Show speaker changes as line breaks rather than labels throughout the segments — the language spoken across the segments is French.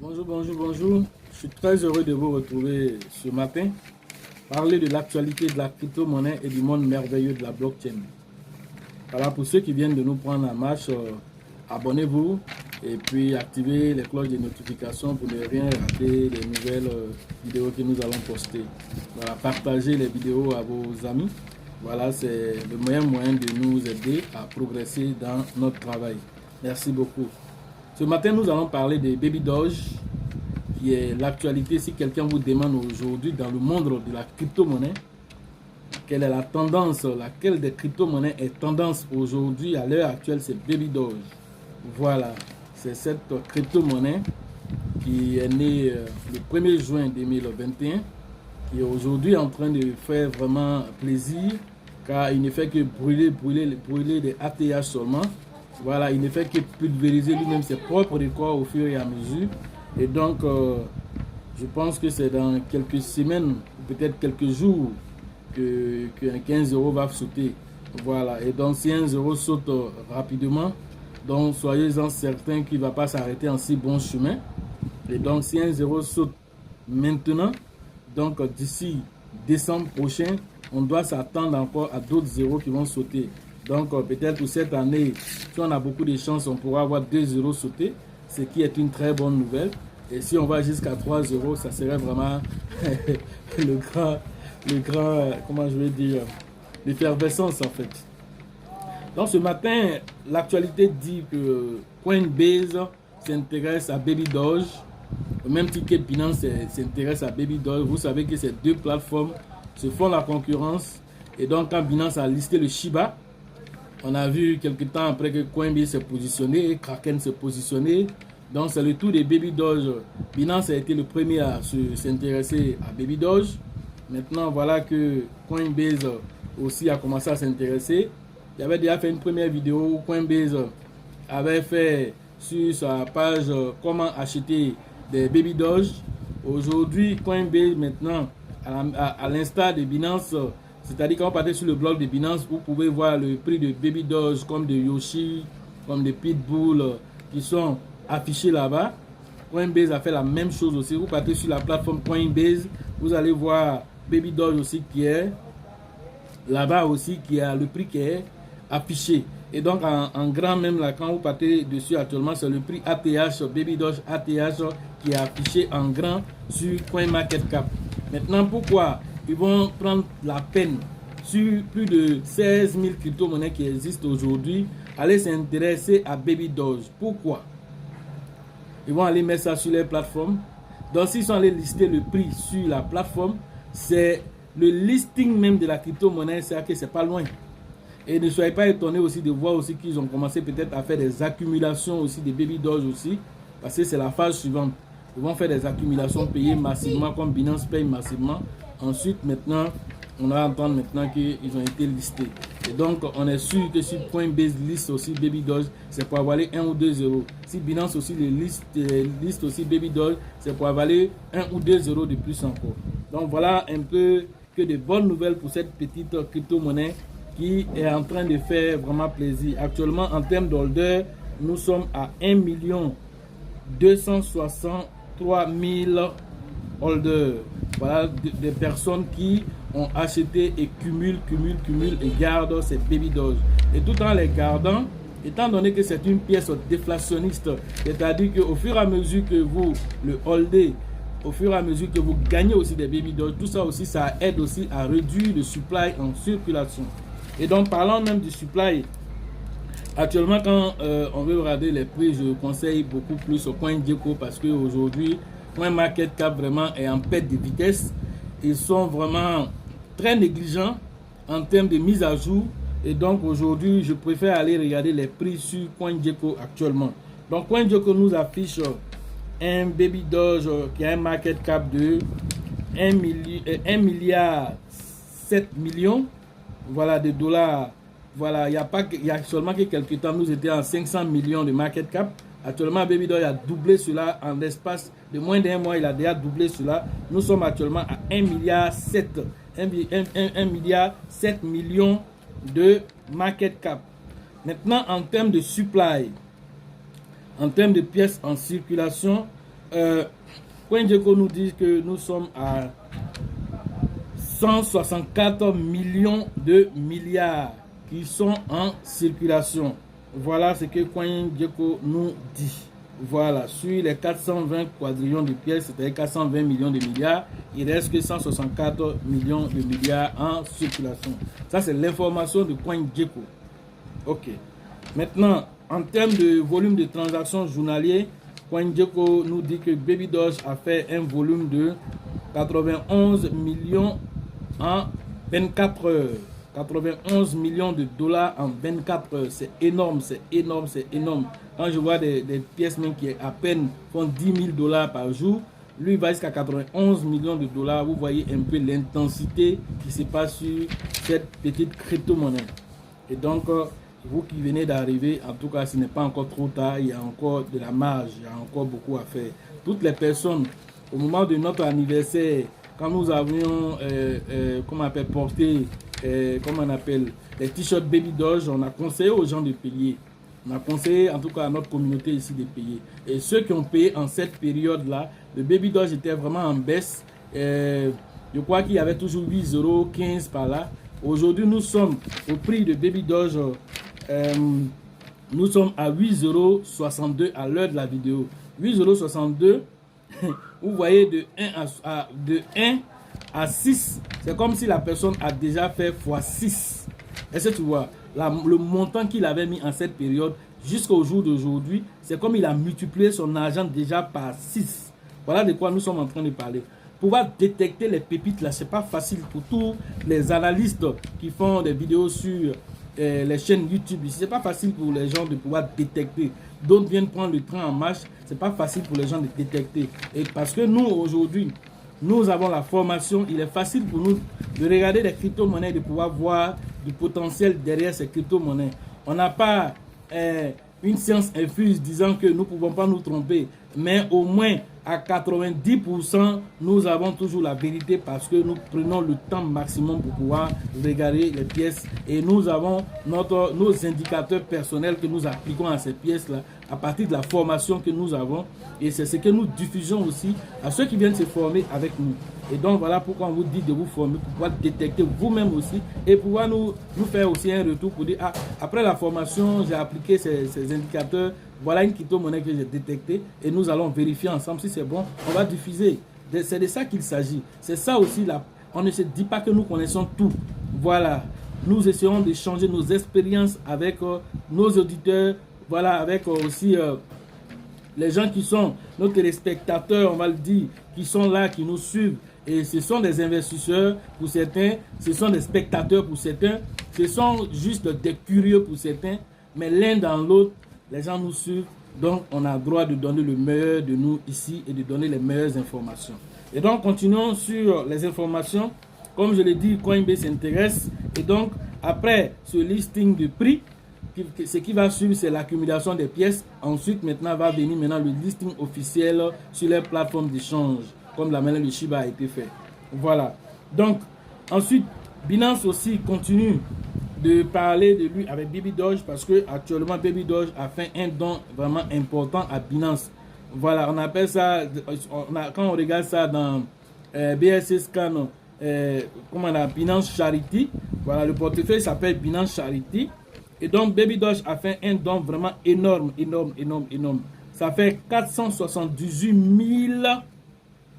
Bonjour. Je suis très heureux de vous retrouver ce matin. Parler de l'actualité de la crypto-monnaie et du monde merveilleux de la blockchain. Voilà, pour ceux qui viennent de nous prendre en marche, abonnez-vous et puis activez les cloches de notification pour ne rien rater les nouvelles vidéos que nous allons poster. Voilà, partagez les vidéos à vos amis. Voilà, c'est le meilleur moyen de nous aider à progresser dans notre travail. Merci beaucoup. Ce matin, nous allons parler de Baby Doge, qui est l'actualité. Si quelqu'un vous demande aujourd'hui dans le monde de la crypto-monnaie, quelle est la tendance, laquelle des crypto-monnaies est tendance aujourd'hui à l'heure actuelle, c'est Baby Doge. Voilà, c'est cette crypto-monnaie qui est née le 1er juin 2021, qui est aujourd'hui en train de faire vraiment plaisir, car il ne fait que brûler des ATH seulement. Voilà, il ne fait que pulvériser lui-même ses propres records au fur et à mesure. Et donc, je pense que c'est dans quelques semaines, peut-être quelques jours, que 15 € va sauter. Voilà, et donc si 1 € saute rapidement, donc soyez-en certains qu'il ne va pas s'arrêter en si bon chemin. Et donc si 1 € saute maintenant, donc d'ici décembre prochain, on doit s'attendre encore à d'autres zéros qui vont sauter. Donc peut-être pour cette année, si on a beaucoup de chance, on pourra avoir 2 € sauter, ce qui est une très bonne nouvelle. Et si on va jusqu'à 3 €, ça serait vraiment le grand, comment je vais dire, l'effervescence en fait. Donc ce matin, l'actualité dit que Coinbase s'intéresse à Baby Doge, au même titre que Binance s'intéresse à Baby Doge. Vous savez que ces deux plateformes se font la concurrence. Et donc quand Binance a listé le Shiba, on a vu quelques temps après que Coinbase s'est positionné et Kraken s'est positionné. Donc c'est le tour de Baby Doge. Binance a été le premier à s'intéresser à Baby Doge. Maintenant voilà que Coinbase aussi a commencé à s'intéresser. Il avait déjà fait une première vidéo où Coinbase avait fait sur sa page comment acheter des Baby Doge. Aujourd'hui Coinbase maintenant, à l'instar de Binance, c'est-à-dire quand vous partez sur le blog de Binance, vous pouvez voir le prix de Baby Doge comme de Yoshi, comme de Pitbull qui sont affichés là-bas. Coinbase a fait la même chose aussi. Vous partez sur la plateforme Coinbase, vous allez voir Baby Doge aussi qui est là-bas aussi, qui a le prix qui est affiché. Et donc en grand même là, quand vous partez dessus actuellement, c'est le prix ATH, Baby Doge ATH qui est affiché en grand sur CoinMarketCap. Maintenant pourquoi ils vont prendre la peine sur plus de 16 000 crypto-monnaies qui existent aujourd'hui, aller s'intéresser à Baby Doge? Pourquoi? Ils vont aller mettre ça sur les plateformes. Donc s'ils sont allés lister le prix sur la plateforme, c'est le listing même de la crypto-monnaie, c'est que c'est pas loin. Et ne soyez pas étonnés aussi de voir aussi qu'ils ont commencé peut-être à faire des accumulations aussi de Baby Doge aussi, parce que c'est la phase suivante. Ils vont faire des accumulations, payer massivement comme Binance paye massivement. Ensuite, maintenant, on va entendre maintenant qu'ils ont été listés. Et donc, on est sûr que si Coinbase liste aussi Baby Doge, c'est pour avaler 1 ou 2 €. Si Binance aussi liste aussi Baby Doge, c'est pour avaler 1 ou 2 € de plus encore. Donc, voilà un peu que de bonnes nouvelles pour cette petite crypto-monnaie qui est en train de faire vraiment plaisir. Actuellement, en termes d'holder, nous sommes à 1 263 000 holders. Voilà des personnes qui ont acheté et cumulent et gardent ces Baby Doge. Et tout en les gardant, étant donné que c'est une pièce déflationniste, c'est-à-dire qu'au fur et à mesure que vous le holdez, au fur et à mesure que vous gagnez aussi des Baby Doge, tout ça aussi, ça aide aussi à réduire le supply en circulation. Et donc, parlant même du supply, actuellement, quand on veut regarder les prix, je conseille beaucoup plus au CoinGecko parce qu'aujourd'hui, CoinMarketCap vraiment est en perte de vitesse. Ils sont vraiment très négligents en termes de mise à jour. Et donc, aujourd'hui, je préfère aller regarder les prix sur CoinGecko actuellement. Donc, CoinGecko nous affiche un Baby Doge qui a un market cap de 1,7 milliard voilà, de dollars. Voilà, il y a seulement que quelques temps, nous étions à 500 millions de market cap. Actuellement, Baby Doge a doublé cela en l'espace de moins d'un mois. Il a déjà doublé cela. Nous sommes actuellement à 1,7 milliard de market cap. Maintenant, en termes de supply, en termes de pièces en circulation, CoinGecko nous dit que nous sommes à 164 millions de milliards qui sont en circulation. Voilà ce que CoinGecko nous dit. Voilà, sur les 420 quadrillions de pièces, c'est-à-dire 420 millions de milliards, il reste que 164 millions de milliards en circulation. Ça, c'est l'information de CoinGecko. Ok. Maintenant, en termes de volume de transactions journaliers, CoinGecko nous dit que Baby Doge a fait un volume de 91 millions en 24 heures. 91 millions de dollars en 24 heures. C'est énorme, c'est énorme, c'est énorme. Quand je vois des pièces même qui à peine font 10 000 dollars par jour, lui il va jusqu'à 91 millions de dollars. Vous voyez un peu l'intensité qui se passe sur cette petite crypto-monnaie. Et donc, vous qui venez d'arriver, en tout cas, ce n'est pas encore trop tard. Il y a encore de la marge, il y a encore beaucoup à faire. Toutes les personnes, au moment de notre anniversaire, quand nous avions, comment on appelle, porté, comment on appelle, les t-shirts Baby Doge, on a conseillé aux gens de payer. On a conseillé, en tout cas à notre communauté ici, de payer. Et ceux qui ont payé en cette période-là, le Baby Doge était vraiment en baisse. Je crois qu'il y avait toujours 8,15 € par là. Aujourd'hui, nous sommes au prix de Baby Doge. Nous sommes à 8,62 € à l'heure de la vidéo. 8,62 €. Vous voyez, de 1 à 6, c'est comme si la personne a déjà fait x6. Est-ce que tu vois, le montant qu'il avait mis en cette période jusqu'au jour d'aujourd'hui, c'est comme il a multiplié son argent déjà par 6. Voilà de quoi nous sommes en train de parler. Pouvoir détecter les pépites là, c'est pas facile pour tous les analystes qui font des vidéos sur les chaînes YouTube. C'est pas facile pour les gens de pouvoir détecter. D'autres viennent prendre le train en marche. C'est pas facile pour les gens de détecter. Et parce que nous aujourd'hui, nous avons la formation, il est facile pour nous de regarder les crypto-monnaies, de pouvoir voir du potentiel derrière ces crypto-monnaies. On n'a pas une science infuse disant que nous ne pouvons pas nous tromper, mais au moins à 90%, nous avons toujours la vérité parce que nous prenons le temps maximum pour pouvoir regarder les pièces et nous avons nos indicateurs personnels que nous appliquons à ces pièces-là à partir de la formation que nous avons et c'est ce que nous diffusons aussi à ceux qui viennent se former avec nous. Et donc voilà pourquoi on vous dit de vous former pour pouvoir détecter vous-même aussi et pouvoir nous faire aussi un retour pour dire après la formation, j'ai appliqué ces indicateurs. Voilà une crypto-monnaie que j'ai détectée et nous allons vérifier ensemble si c'est bon. On va diffuser. C'est de ça qu'il s'agit. C'est ça aussi. On ne se dit pas que nous connaissons tout. Voilà. Nous essayons d'échanger nos expériences avec nos auditeurs. Voilà. Avec aussi les gens qui sont nos téléspectateurs, on va le dire, qui sont là, qui nous suivent. Et ce sont des investisseurs pour certains. Ce sont des spectateurs pour certains. Ce sont juste des curieux pour certains. Mais l'un dans l'autre, les gens nous suivent, donc on a le droit de donner le meilleur de nous ici et de donner les meilleures informations. Et donc continuons sur les informations. Comme je l'ai dit, Coinbase s'intéresse. Et donc après ce listing de prix, ce qui va suivre c'est l'accumulation des pièces. Ensuite maintenant va venir le listing officiel sur les plateformes d'échange, comme la manière de Shiba a été fait. Voilà. Donc ensuite Binance aussi continue de parler de lui avec Baby Doge parce que actuellement Baby Doge a fait un don vraiment important à Binance. Voilà, on appelle ça, quand on regarde ça dans BSC Scan, comment on a Binance Charity. Voilà, le portefeuille s'appelle Binance Charity. Et donc Baby Doge a fait un don vraiment énorme. Ça fait 478 000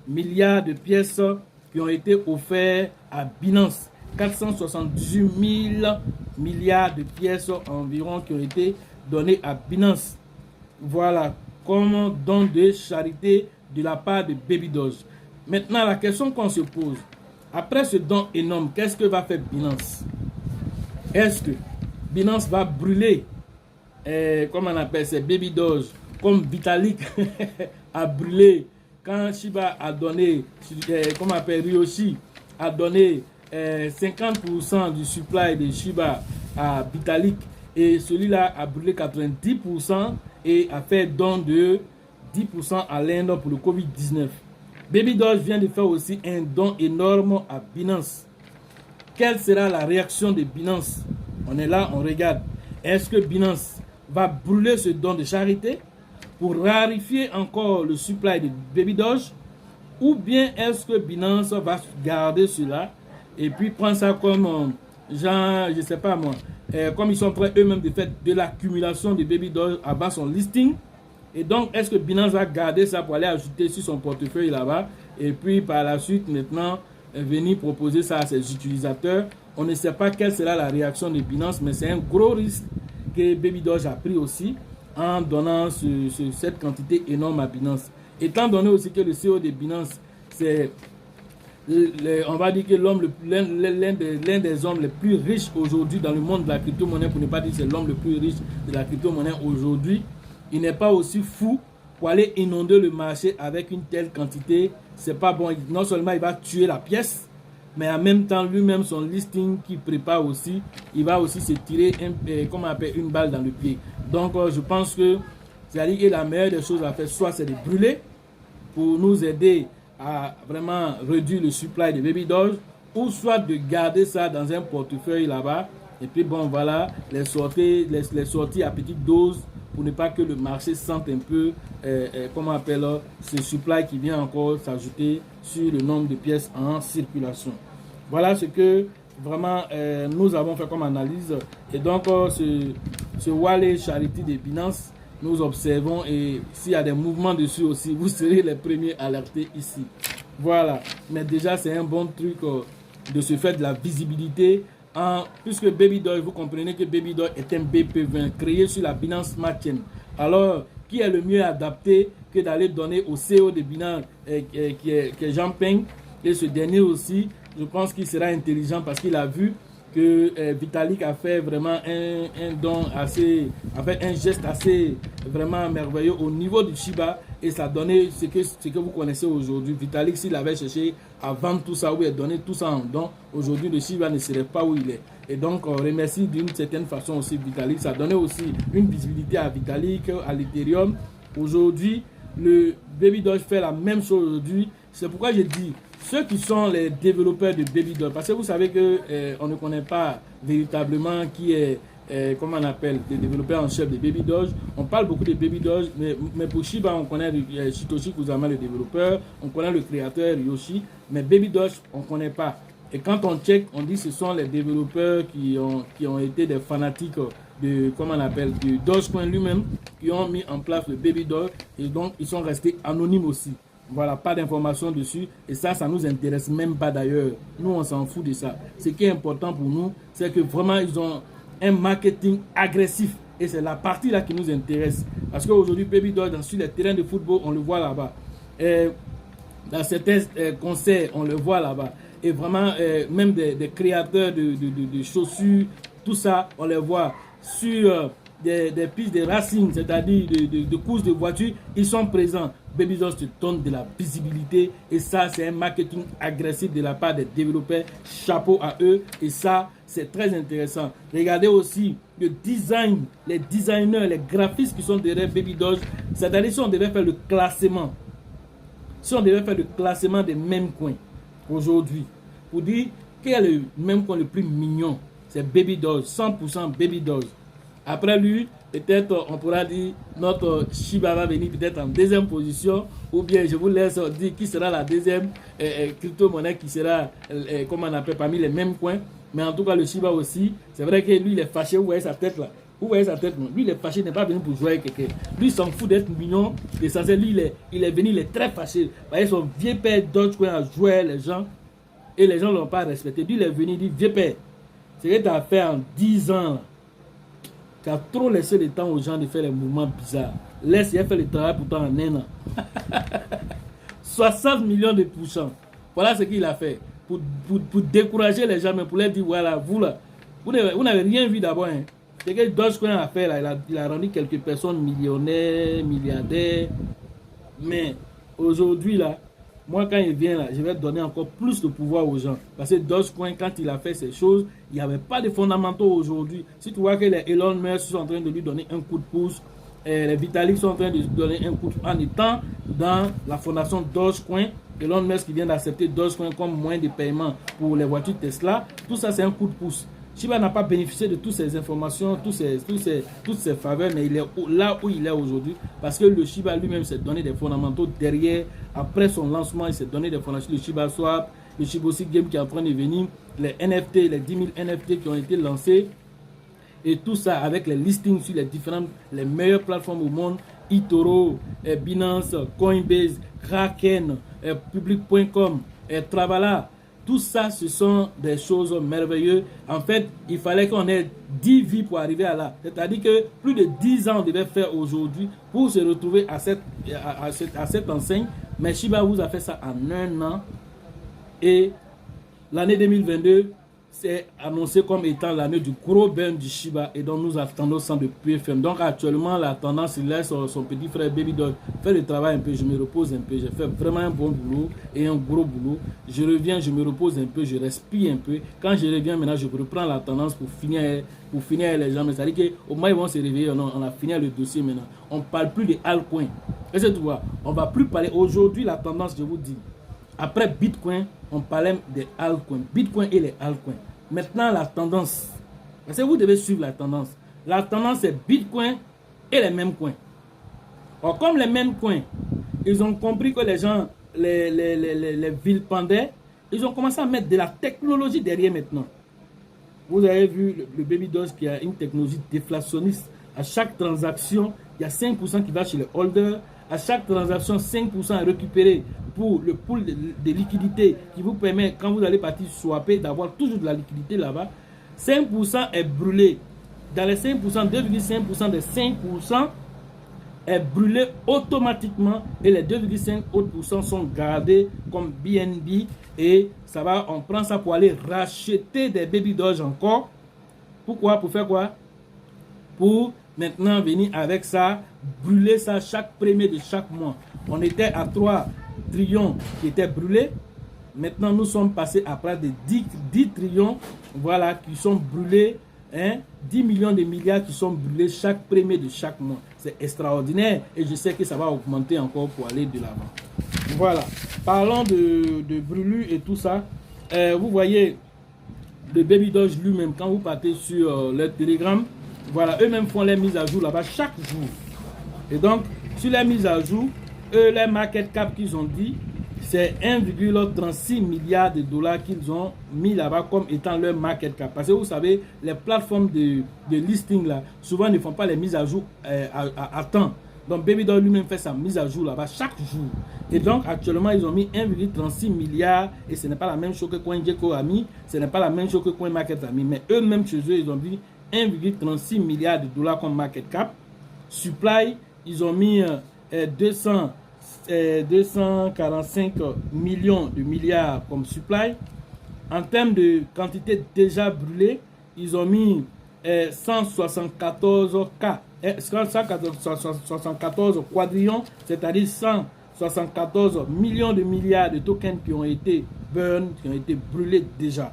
milliards de pièces qui ont été offertes à Binance. 478 000 milliards de pièces environ qui ont été données à Binance. Voilà, comme don de charité de la part de Baby Doge. Maintenant, la question qu'on se pose, après ce don énorme, qu'est-ce que va faire Binance? Est-ce que Binance va brûler, comment on appelle ça, Baby Doge, comme Vitalik a brûlé quand Shiba a donné, comment on appelle, Ryoshi a donné 50% du supply de Shiba à Vitalik et celui-là a brûlé 90% et a fait don de 10% à l'Inde pour le Covid-19. Baby Doge vient de faire aussi un don énorme à Binance. Quelle sera la réaction de Binance? On est là, on regarde. Est-ce que Binance va brûler ce don de charité pour rarifier encore le supply de Baby Doge, ou bien est-ce que Binance va garder cela et puis prendre ça comme genre, je sais pas moi, comme ils sont en train eux-mêmes de faire de l'accumulation de Baby Doge avant son listing. Et donc, est-ce que Binance va garder ça pour aller ajouter sur son portefeuille là-bas et puis par la suite maintenant venir proposer ça à ses utilisateurs? On ne sait pas quelle sera la réaction de Binance, mais c'est un gros risque que Baby Doge a pris aussi en donnant cette quantité énorme à Binance. Étant donné aussi que le CEO de Binance, c'est, on va dire que l'un des hommes les plus riches aujourd'hui dans le monde de la crypto-monnaie, pour ne pas dire que c'est l'homme le plus riche de la crypto-monnaie aujourd'hui, il n'est pas aussi fou pour aller inonder le marché avec une telle quantité. C'est pas bon. Non seulement il va tuer la pièce, mais en même temps, lui-même, son listing qu'il prépare aussi, il va aussi se tirer une balle dans le pied. Donc, je pense que c'est-à-dire que la meilleure des choses à faire, soit c'est de brûler pour nous aider à vraiment réduire le supply de Baby Doge, ou soit de garder ça dans un portefeuille là-bas, et puis bon, voilà, les sortir à petite dose pour ne pas que le marché sente un peu, ce supply qui vient encore s'ajouter sur le nombre de pièces en circulation. Voilà ce que vraiment nous avons fait comme analyse. Et donc, ce Wallet Charity de Binance, nous observons, et s'il y a des mouvements dessus aussi, vous serez les premiers alertés ici. Voilà. Mais déjà, c'est un bon truc de se faire de la visibilité. Puisque Baby Doge, vous comprenez que Baby Doge est un BP20 créé sur la Binance Smart Chain. Alors, qui est le mieux adapté que d'aller donner au CEO de Binance, qui est Jean Peng, et ce dernier aussi, je pense qu'il sera intelligent parce qu'il a vu que Vitalik a fait vraiment un geste assez vraiment merveilleux au niveau du Shiba, et ça a donné ce que vous connaissez aujourd'hui. Vitalik, s'il avait cherché à vendre tout ça ou à donner tout ça en don, aujourd'hui le Shiba ne serait pas où il est. Et donc on remercie d'une certaine façon aussi Vitalik. Ça a donné aussi une visibilité à Vitalik, à l'Ethereum. Aujourd'hui, le Baby Doge fait la même chose aujourd'hui. C'est pourquoi je dis, ceux qui sont les développeurs de Baby Doge, parce que vous savez que on ne connaît pas véritablement qui est, comment on appelle, les développeurs en chef de Baby Doge. On parle beaucoup de Baby Doge, mais pour Shiba, on connaît Satoshi Kusama, le développeur, on connaît le créateur Yoshi, mais Baby Doge, on ne connaît pas. Et quand on check, on dit que ce sont les développeurs qui ont été des fanatiques de, comment on appelle, de Dogecoin lui-même, qui ont mis en place le Baby Doge, et donc ils sont restés anonymes aussi. Voilà, pas d'informations dessus, et ça nous intéresse même pas d'ailleurs. Nous, on s'en fout de ça. Ce qui est important pour nous, c'est que vraiment ils ont un marketing agressif, et c'est la partie là qui nous intéresse. Parce qu'aujourd'hui, Baby Doge, sur les terrains de football, on le voit là-bas. Dans certains concerts, on le voit là-bas. Et vraiment, même des créateurs de chaussures, tout ça, on les voit sur des pistes de racing, c'est-à-dire de courses de voitures, ils sont présents. Baby Doge te donne de la visibilité, et ça, c'est un marketing agressif de la part des développeurs. Chapeau à eux, et ça, c'est très intéressant. Regardez aussi le design, les designers, les graphistes qui sont derrière Baby Doge. C'est-à-dire, si on devait faire le classement, des mêmes coins aujourd'hui, pour dire quel est le même coin le plus mignon, c'est Baby Doge, 100% Baby Doge. Après lui, peut-être on pourra dire notre Shiba va venir peut-être en deuxième position, ou bien je vous laisse dire qui sera la deuxième crypto-monnaie qui sera, comment on appelle, parmi les mêmes coins. Mais en tout cas, le Shiba aussi, c'est vrai que lui, il est fâché. Vous voyez sa tête là? Vous voyez sa tête? Non? Lui, il est fâché, il n'est pas venu pour jouer avec quelqu'un. Lui, il s'en fout d'être mignon. Lui, il est venu, il est très fâché. Vous voyez, son vieux père Dogecoin a joué les gens, et les gens ne l'ont pas respecté. Lui, il est venu, il dit, vieux père, c'est que tu as fait en 10 ans. Tu as trop laissé le temps aux gens de faire les mouvements bizarres. Laisse, il a fait le travail pour toi en un an. 60 millions de puissants. Voilà ce qu'il a fait. Pour décourager les gens, mais pour leur dire, voilà, vous là, vous n'avez rien vu d'abord. Hein. Ce que Dogecoin a fait là, il a rendu quelques personnes millionnaires, milliardaires. Mais aujourd'hui là, moi quand il vient là, je vais donner encore plus de pouvoir aux gens. Parce que Dogecoin, quand il a fait ces choses, il n'y avait pas de fondamentaux aujourd'hui. Si tu vois que les Elon Musk sont en train de lui donner un coup de pouce, les Vitalik sont en train de lui donner un coup de pouce en étant dans la fondation Dogecoin, Elon Musk qui vient d'accepter Dogecoin comme moyen de paiement pour les voitures Tesla, tout ça c'est un coup de pouce. Shiba n'a pas bénéficié de toutes ces informations, toutes ces faveurs, mais il est là où il est aujourd'hui parce que le Shiba lui-même s'est donné des fondamentaux derrière. Après son lancement, il s'est donné des fondamentaux. Le Shiba Swap, le Shiboshi Game qui est en train de venir, les NFT, les 10 000 NFT qui ont été lancés. Et tout ça avec les listings sur les meilleures plateformes au monde, eToro, Binance, Coinbase, Kraken, Public.com, Travala. Tout ça, ce sont des choses merveilleuses. En fait, il fallait qu'on ait 10 vies pour arriver à là. C'est-à-dire que plus de 10 ans on devait faire aujourd'hui pour se retrouver à cette enseigne. Mais Shiba vous a fait ça en un an. Et l'année 2022, c'est annoncé comme étant l'année du gros burn du Shiba et donc nous attendons ça depuis FM. Donc actuellement la tendance, il laisse son petit frère Baby Doge faire le travail un peu, je me repose un peu, j'ai fait vraiment un bon boulot et un gros boulot. Je reviens, je me repose un peu, je respire un peu. Quand je reviens maintenant, je reprends la tendance pour finir les gens. C'est-à-dire qu'au moins ils vont se réveiller, on a fini le dossier maintenant. On ne parle plus de altcoins. Et c'est tout, on ne va plus parler. Aujourd'hui la tendance, je vous dis, après Bitcoin, on parlait des altcoins. Bitcoin et les altcoins. Maintenant, la tendance. Parce que vous devez suivre la tendance. La tendance, c'est Bitcoin et les mêmes coins. Or, comme les mêmes coins, ils ont compris que les gens, les vilipendais, ils ont commencé à mettre de la technologie derrière maintenant. Vous avez vu le Baby Doge qui a une technologie déflationniste. À chaque transaction, il y a 5% qui va chez les holders. À chaque transaction, 5% est récupéré pour le pool de liquidité qui vous permet, quand vous allez partir swapper, d'avoir toujours de la liquidité là-bas. 5% est brûlé. Dans les 5%, 2,5% des 5% est brûlé automatiquement et les 2,5 autres sont gardés comme BNB et ça va, on prend ça pour aller racheter des Baby Doge encore. Pourquoi? Pour faire quoi? Pour maintenant venir avec ça, brûler ça chaque premier de chaque mois. On était à 3 trillions qui étaient brûlés. Maintenant, nous sommes passés à près de 10 trillions voilà, qui sont brûlés. 10 millions de milliards qui sont brûlés chaque premier de chaque mois. C'est extraordinaire et je sais que ça va augmenter encore pour aller de l'avant. Voilà. Parlons de brûlures et tout ça. Vous voyez le Baby Doge lui-même, quand vous partez sur le Telegram, voilà, eux-mêmes font les mises à jour là-bas chaque jour. Et donc, sur les mises à jour, les market cap qu'ils ont dit, c'est 1,36 milliard de dollars qu'ils ont mis là-bas comme étant leur market cap. Parce que vous savez, les plateformes de listing là, souvent ne font pas les mises à jour à temps. Donc Baby Doge lui-même fait sa mise à jour là-bas chaque jour. Et donc actuellement, ils ont mis 1,36 milliard et ce n'est pas la même chose que CoinGecko a mis, ce n'est pas la même chose que CoinMarket a mis. Mais eux-mêmes chez eux, ils ont mis 1,36 milliard de dollars comme market cap. Supply, ils ont mis 245 millions de milliards comme supply. En termes de quantité déjà brûlée, ils ont mis 174 quadrillions, c'est-à-dire 174 millions de milliards de tokens qui ont été burn, qui ont été brûlés déjà.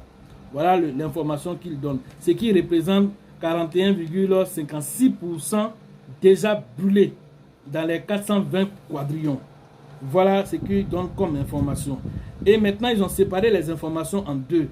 Voilà l'information qu'ils donnent. Ce qui représente 41,56% déjà brûlés dans les 420 quadrillions. Voilà ce qu'ils donnent comme information. Et maintenant, ils ont séparé les informations en deux.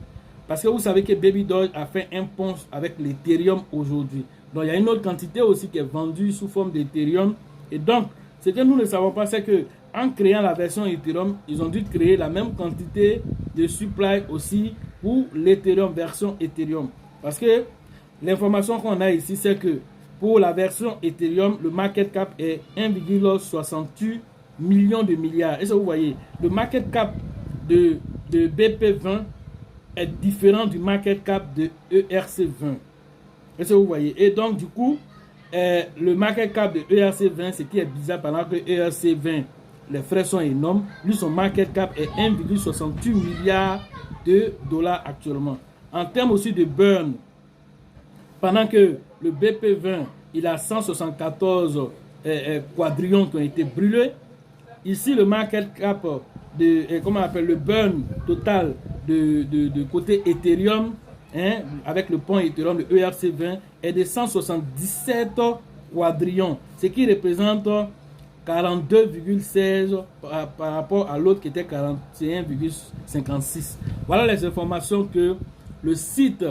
Parce que vous savez que Baby Doge a fait un pont avec l'Ethereum aujourd'hui. Donc, il y a une autre quantité aussi qui est vendue sous forme d'Ethereum. Et donc, ce que nous ne savons pas, c'est que en créant la version Ethereum, ils ont dû créer la même quantité de supply aussi pour l'Ethereum, version Ethereum. Parce que l'information qu'on a ici, c'est que pour la version Ethereum, le market cap est 1,68 millions de milliards. Et ça, vous voyez, le market cap de BP20 est différent du market cap de ERC20. Et ça, vous voyez. Et donc, du coup, le market cap de ERC20, ce qui est bizarre, pendant que ERC20, les frais sont énormes, lui, son market cap est 1,68 milliards de dollars actuellement. En termes aussi de burn, pendant que le BP20, il a 174 quadrillions qui ont été brûlés. Ici, le market cap comment on appelle le burn total de côté Ethereum, avec le pont Ethereum, le ERC20, est de 177 quadrillions, ce qui représente 42,16 par rapport à l'autre qui était 41,56. Voilà les informations que le site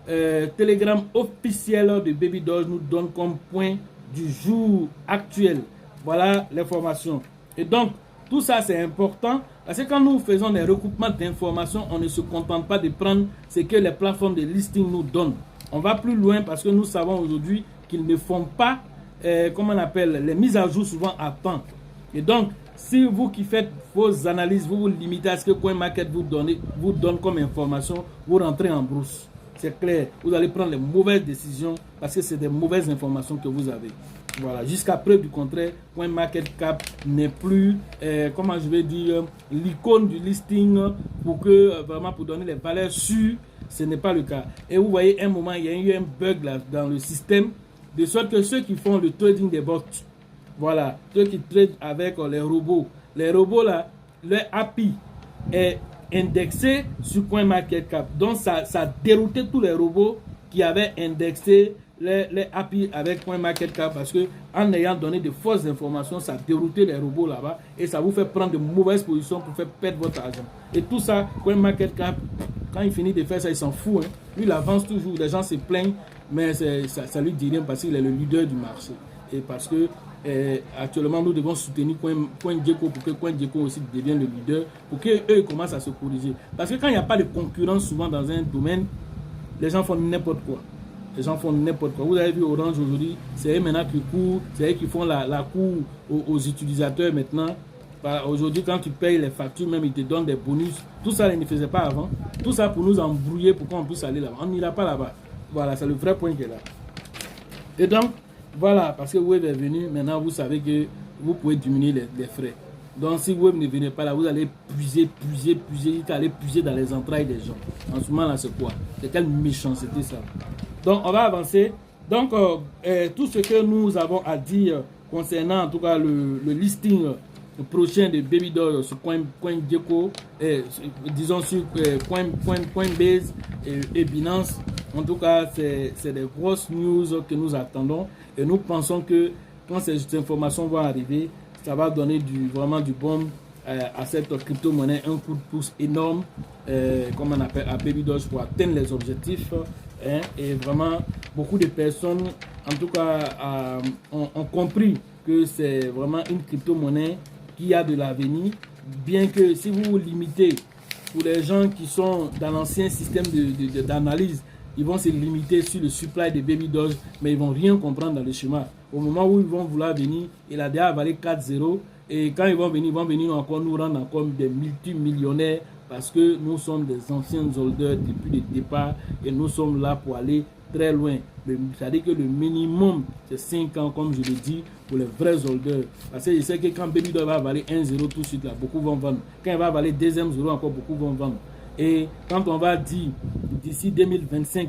Telegram officiel de Baby Doge nous donne comme point du jour actuel. Voilà l'information. Et donc, tout ça c'est important parce que quand nous faisons des recoupements d'informations, on ne se contente pas de prendre ce que les plateformes de listing nous donnent. On va plus loin parce que nous savons aujourd'hui qu'ils ne font pas, comment on appelle, les mises à jour souvent à temps. Et donc, si vous qui faites vos analyses, vous vous limitez à ce que CoinMarket vous donne comme information, vous rentrez en brousse. C'est clair, vous allez prendre les mauvaises décisions parce que c'est des mauvaises informations que vous avez. Voilà, jusqu'à preuve du contraire, CoinMarketCap n'est plus, comment je vais dire, l'icône du listing pour que, vraiment pour donner les valeurs sûres, ce n'est pas le cas. Et vous voyez, à un moment, il y a eu un bug là, dans le système, de sorte que ceux qui font le trading des bots, voilà, ceux qui traitent avec les robots là, leur API est indexé sur CoinMarketCap. Donc ça a dérouté tous les robots qui avaient indexé les API avec CoinMarketCap parce que en ayant donné de fausses informations, ça a dérouté les robots là-bas et ça vous fait prendre de mauvaises positions pour faire perdre votre argent. Et tout ça, CoinMarketCap, quand il finit de faire ça, il s'en fout. Hein. Lui, il avance toujours. Les gens se plaignent, mais ça lui dit rien parce qu'il est le leader du marché. Et parce que actuellement, nous devons soutenir CoinGecko pour que CoinGecko aussi devienne le leader, pour qu'eux commencent à se corriger. Parce que quand il n'y a pas de concurrence souvent dans un domaine, les gens font n'importe quoi. Les gens font n'importe quoi. Vous avez vu Orange aujourd'hui, c'est eux maintenant qui courent, c'est eux qui font la cour aux utilisateurs maintenant. Aujourd'hui, quand tu payes les factures, même ils te donnent des bonus. Tout ça, ils ne faisaient pas avant. Tout ça pour nous embrouiller, pour qu'on puisse aller là-bas. On n'ira pas là-bas. Voilà, c'est le vrai point qui est là. Et donc, voilà, parce que Wave est venu, maintenant vous savez que vous pouvez diminuer les frais. Donc si Wave ne venez pas là, vous allez puiser, vous allez puiser dans les entrailles des gens. En ce moment là, c'est quoi? C'est quelle méchanceté ça? Donc on va avancer. Donc tout ce que nous avons à dire concernant en tout cas le listing prochain de Baby Doge sur CoinGecko, disons sur Coinbase et Binance. En tout cas, c'est des grosses news que nous attendons et nous pensons que quand ces informations vont arriver, ça va donner vraiment du bon à cette crypto-monnaie, un coup de pouce énorme, comme on appelle à Baby Doge pour atteindre les objectifs. Hein, et vraiment, beaucoup de personnes, en tout cas, ont compris que c'est vraiment une crypto-monnaie qui a de l'avenir, bien que si vous vous limitez, pour les gens qui sont dans l'ancien système d'analyse, ils vont se limiter sur le supply de Baby Doge, mais ils ne vont rien comprendre dans le schéma. Au moment où ils vont vouloir venir, il a déjà avalé 4-0. Et quand ils vont venir encore nous rendre encore des multimillionnaires parce que nous sommes des anciens holders depuis le départ et nous sommes là pour aller très loin. C'est-à-dire que le minimum, c'est 5 ans, comme je l'ai dit, pour les vrais holders. Parce que je sais que quand Baby Doge va avaler 1-0 tout de suite, là, beaucoup vont vendre. Quand il va avaler deuxième 0, encore beaucoup vont vendre. Et quand on va dire d'ici 2025,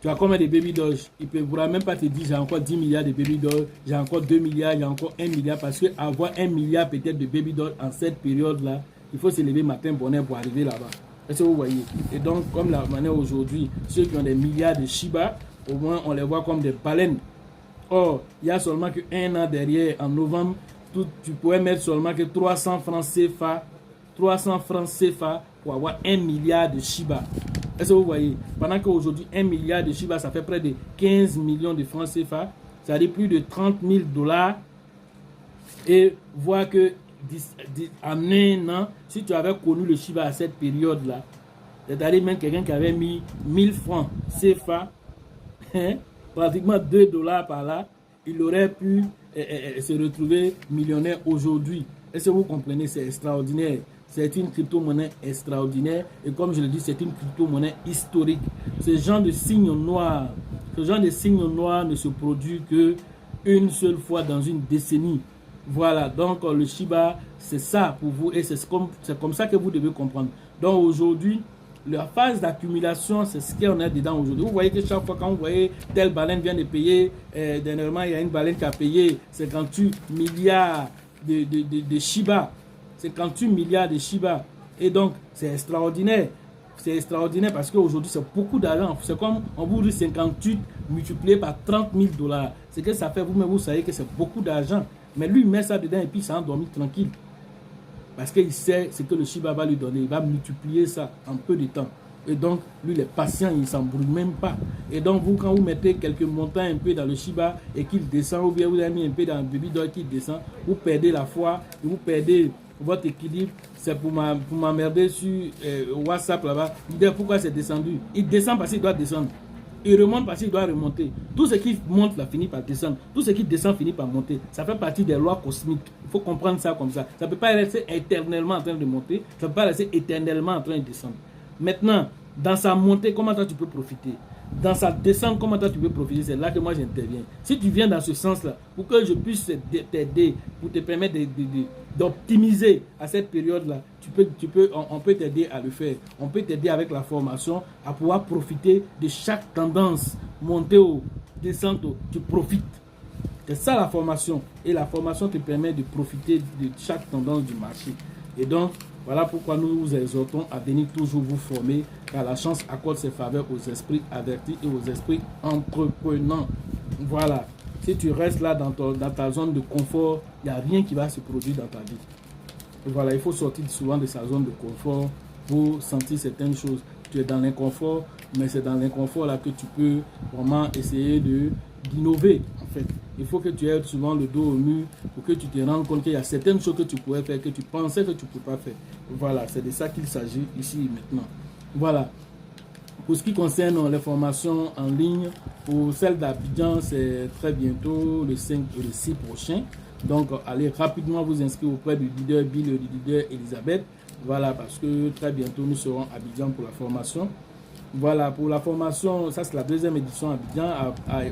tu as combien de Baby Doge? Il ne pourra même pas te dire j'ai encore 10 milliards de Baby Doge, j'ai encore 2 milliards, j'ai encore 1 milliard. Parce qu'avoir 1 milliard peut-être de Baby Doge en cette période-là, il faut se lever matin bonheur pour arriver là-bas. Est-ce que vous voyez? Et donc, comme la manière aujourd'hui, ceux qui ont des milliards de Shiba, au moins on les voit comme des baleines. Or, il y a seulement qu'un an derrière, en novembre, tu pourrais mettre seulement que 300 francs CFA pour avoir 1 milliard de Shiba. Est-ce que vous voyez? Pendant qu'aujourd'hui, 1 milliard de Shiba, ça fait près de 15 millions de francs CFA. Ça dit plus de 30 000 $. Et voir que en un an, si tu avais connu le Shiba à cette période-là, c'est-à-dire même quelqu'un qui avait mis 1000 francs CFA, pratiquement 2 $ par là, il aurait pu se retrouver millionnaire aujourd'hui. Est-ce que vous comprenez? C'est extraordinaire. C'est une crypto-monnaie extraordinaire. Et comme je le dis, c'est une crypto-monnaie historique. Ce genre de signe noir, ne se produit qu'une seule fois dans une décennie. Voilà, donc le Shiba, c'est ça pour vous. Et c'est comme ça que vous devez comprendre. Donc aujourd'hui, la phase d'accumulation, c'est ce qu'on a dedans aujourd'hui. Vous voyez que chaque fois quand vous voyez telle baleine vient de payer, dernièrement il y a une baleine qui a payé 58 milliards de Shiba. 58 milliards de Shiba. Et donc, c'est extraordinaire. C'est extraordinaire parce qu'aujourd'hui, c'est beaucoup d'argent. C'est comme, on vous dit 58 multiplié par 30 000 $. C'est que ça fait, vous-même, vous savez que c'est beaucoup d'argent. Mais lui, il met ça dedans et puis il s'en endormi tranquille. Parce qu'il sait ce que le Shiba va lui donner. Il va multiplier ça en peu de temps. Et donc, lui, il est patient, il ne s'embrouille même pas. Et donc, vous, quand vous mettez quelques montants un peu dans le Shiba et qu'il descend, ou bien vous avez mis un peu dans le Baby Doll qui descend, vous perdez la foi, vous perdez votre équilibre. C'est pour m'emmerder sur WhatsApp là-bas. Il dit pourquoi c'est descendu. Il descend parce qu'il doit descendre. Il remonte parce qu'il doit remonter. Tout ce qui monte là finit par descendre. Tout ce qui descend finit par monter. Ça fait partie des lois cosmiques. Il faut comprendre ça comme ça. Ça ne peut pas rester éternellement en train de monter. Ça ne peut pas rester éternellement en train de descendre. Maintenant, dans sa montée, comment toi tu peux profiter? Dans sa descente, comment toi tu peux profiter? C'est là que moi j'interviens. Si tu viens dans ce sens-là, pour que je puisse t'aider, pour te permettre d'optimiser à cette période-là, on peut t'aider à le faire. On peut t'aider avec la formation à pouvoir profiter de chaque tendance, montée ou descente, tu profites. C'est ça la formation. Et la formation te permet de profiter de chaque tendance du marché. Et donc, voilà pourquoi nous vous exhortons à venir toujours vous former, car la chance accorde ses faveurs aux esprits avertis et aux esprits entreprenants. Voilà. Si tu restes là dans ta zone de confort, il n'y a rien qui va se produire dans ta vie. Et voilà, il faut sortir souvent de sa zone de confort pour sentir certaines choses. Tu es dans l'inconfort, mais c'est dans l'inconfort là que tu peux vraiment essayer d'innover en fait. Il faut que tu aies souvent le dos au mur pour que tu te rendes compte qu'il y a certaines choses que tu pourrais faire, que tu pensais que tu ne peux pas faire. Voilà, c'est de ça qu'il s'agit ici maintenant. Voilà. Pour ce qui concerne les formations en ligne, pour celle d'Abidjan, c'est très bientôt le 5 et le 6 prochain. Donc, allez rapidement vous inscrire auprès du leader Bill et du leader Elisabeth. Voilà, parce que très bientôt, nous serons à Abidjan pour la formation. Voilà, pour la formation, ça c'est la deuxième édition à Abidjan.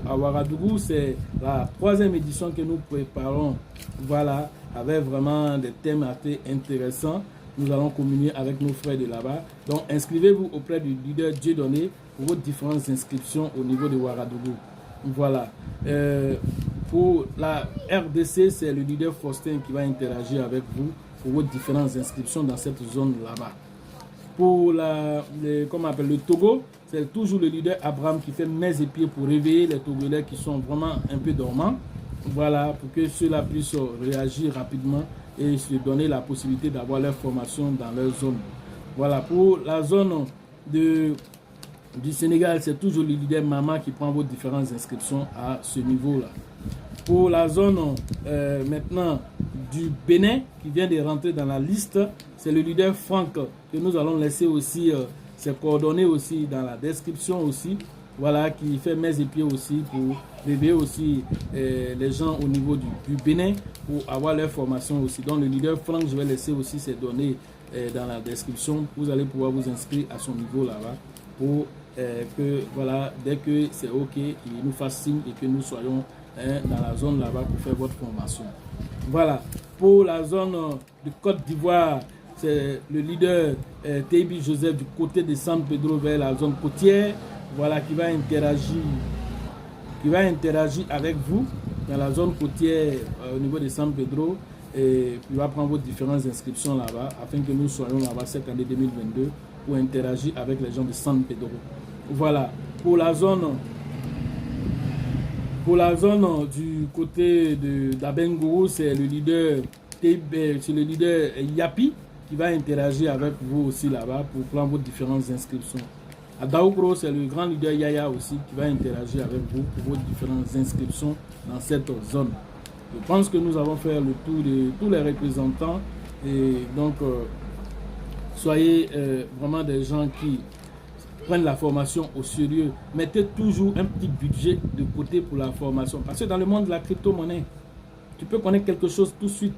À Ouagadougou, c'est la troisième édition que nous préparons. Voilà, avec vraiment des thèmes assez intéressants. Nous allons communier avec nos frères de là-bas. Donc, inscrivez-vous auprès du leader Dieudonné pour vos différentes inscriptions au niveau de Ouagadougou. Voilà. Pour la RDC, c'est le leader Faustin qui va interagir avec vous pour vos différentes inscriptions dans cette zone là-bas. Pour le Togo, c'est toujours le leader Abraham qui fait mains et pieds pour réveiller les Togolais qui sont vraiment un peu dormants. Voilà, pour que ceux-là puissent réagir rapidement et se donner la possibilité d'avoir leur formation dans leur zone. Voilà, pour la zone du Sénégal, c'est toujours le leader Maman qui prend vos différentes inscriptions à ce niveau-là. Pour la zone maintenant du Bénin, qui vient de rentrer dans la liste, c'est le leader Franck que nous allons laisser aussi ses coordonnées aussi dans la description aussi. Voilà, qui fait mains et pieds aussi pour réveiller aussi les gens au niveau du Bénin pour avoir leur formation aussi. Donc le leader Franck, je vais laisser aussi ses données dans la description. Vous allez pouvoir vous inscrire à son niveau là-bas pour que voilà, dès que c'est OK, il nous fasse signe et que nous soyons dans la zone là-bas pour faire votre formation. Voilà, pour la zone de Côte d'Ivoire, c'est le leader Teibi Joseph du côté de San Pedro vers la zone côtière. Voilà, qui va interagir avec vous dans la zone côtière au niveau de San Pedro et il va prendre vos différentes inscriptions là-bas afin que nous soyons là-bas cette année 2022 pour interagir avec les gens de San Pedro. Voilà, pour la zone du côté d'Abengourou, c'est le leader Yapi qui va interagir avec vous aussi là-bas pour prendre vos différentes inscriptions. À Daoukro, c'est le grand leader Yaya aussi qui va interagir avec vous pour vos différentes inscriptions dans cette zone. Je pense que nous avons fait le tour de tous les représentants et donc soyez vraiment des gens qui prennent la formation au sérieux. Mettez toujours un petit budget de côté pour la formation parce que dans le monde de la crypto-monnaie, tu peux connaître quelque chose tout de suite.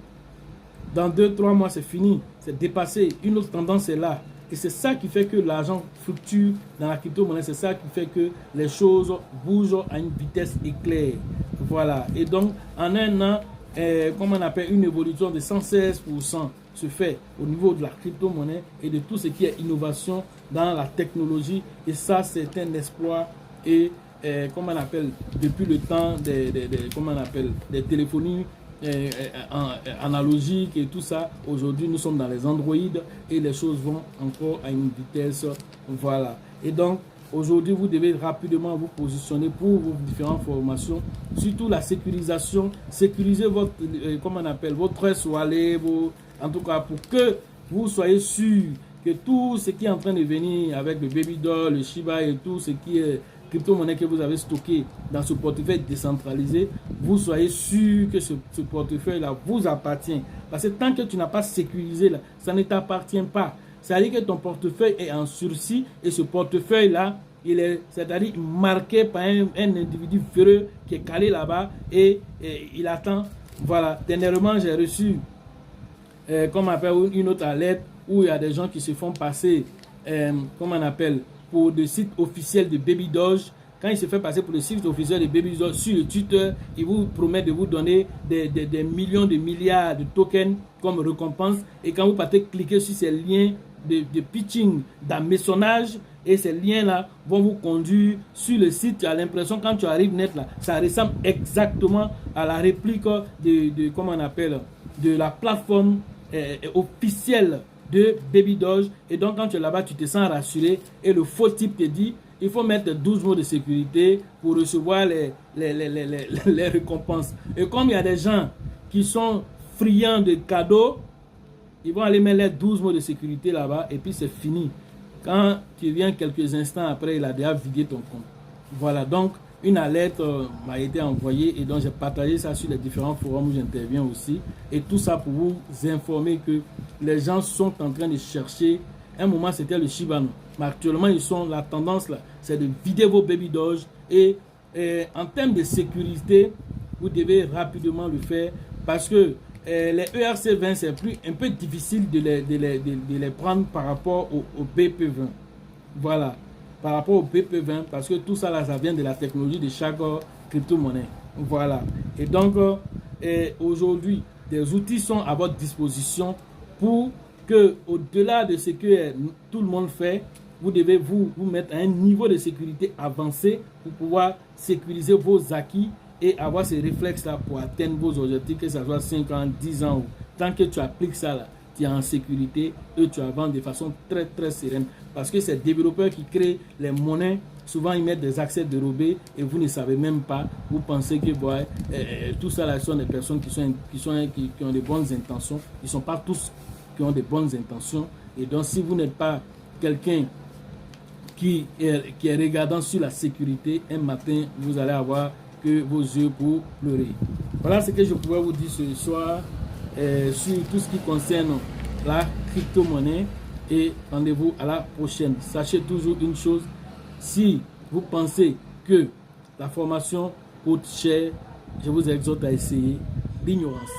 Dans 2-3 mois, c'est fini, c'est dépassé. Une autre tendance est là. Et c'est ça qui fait que l'argent fluctue dans la crypto-monnaie. C'est ça qui fait que les choses bougent à une vitesse éclair. Voilà. Et donc, en un an, comme on appelle une évolution de 116% se fait au niveau de la crypto-monnaie et de tout ce qui est innovation dans la technologie. Et ça, c'est un exploit. Et comme on appelle, depuis le temps des téléphonies analogique et tout ça, aujourd'hui nous sommes dans les Android et les choses vont encore à une vitesse, voilà. Et donc aujourd'hui vous devez rapidement vous positionner pour vos différentes formations, surtout la sécurisation, sécuriser votre votre trust wallet, en tout cas pour que vous soyez sûr que tout ce qui est en train de venir avec le Baby Doll, le Shiba et tout ce qui est crypto-monnaie que vous avez stocké dans ce portefeuille décentralisé, vous soyez sûr que ce portefeuille-là vous appartient. Parce que tant que tu n'as pas sécurisé, là, ça ne t'appartient pas. C'est-à-dire que ton portefeuille est en sursis et ce portefeuille-là, il est, c'est-à-dire marqué par un individu véreux qui est calé là-bas et il attend. Voilà, dernièrement, j'ai reçu, comme on appelle, une autre alerte où il y a des gens qui se font passer, comme on appelle, pour le site officiel de Baby Doge. Quand il se fait passer pour le site officiel de Baby Doge sur le Twitter, il vous promet de vous donner des millions, de milliards de tokens comme récompense. Et quand vous partez cliquer sur ces liens de pitching, d'hameçonnage, et ces liens-là vont vous conduire sur le site. Tu as l'impression, quand tu arrives net là, ça ressemble exactement à la réplique comment on appelle, de la plateforme officielle de Baby Doge. Et donc quand tu es là-bas, tu te sens rassuré et le faux type te dit il faut mettre 12 mots de sécurité pour recevoir les récompenses. Et comme il y a des gens qui sont friands de cadeaux, ils vont aller mettre les 12 mots de sécurité là-bas et puis c'est fini. Quand tu viens quelques instants après, il a déjà vidé ton compte. Voilà, donc une alerte m'a été envoyée et donc j'ai partagé ça sur les différents forums où j'interviens aussi. Et tout ça pour vous informer que les gens sont en train de chercher. Un moment, c'était le Shiba Inu. Mais actuellement, la tendance là, c'est de vider vos Baby Doge. Et en termes de sécurité, vous devez rapidement le faire parce que les ERC20, c'est un peu difficile de les prendre par rapport au BP20. Voilà, par rapport au BP20, parce que tout ça, là, ça vient de la technologie de chaque crypto-monnaie. Voilà. Et donc, aujourd'hui, des outils sont à votre disposition pour que, au-delà de ce que tout le monde fait, vous devez vous mettre à un niveau de sécurité avancé pour pouvoir sécuriser vos acquis et avoir ces réflexes-là pour atteindre vos objectifs, que ce soit 5 ans, 10 ans. Tant que tu appliques ça, là, tu es en sécurité et tu avances de façon très, très sereine. Parce que ces développeurs qui créent les monnaies, souvent ils mettent des accès dérobés et vous ne savez même pas. Vous pensez que tout ça, là, sont des personnes qui ont de bonnes intentions. Ils ne sont pas tous qui ont de bonnes intentions. Et donc, si vous n'êtes pas quelqu'un qui est regardant sur la sécurité, un matin, vous allez avoir que vos yeux pour pleurer. Voilà ce que je pouvais vous dire ce soir sur tout ce qui concerne la crypto-monnaie et rendez-vous à la prochaine. Sachez toujours une chose, si vous pensez que la formation coûte cher, je vous exhorte à essayer l'ignorance.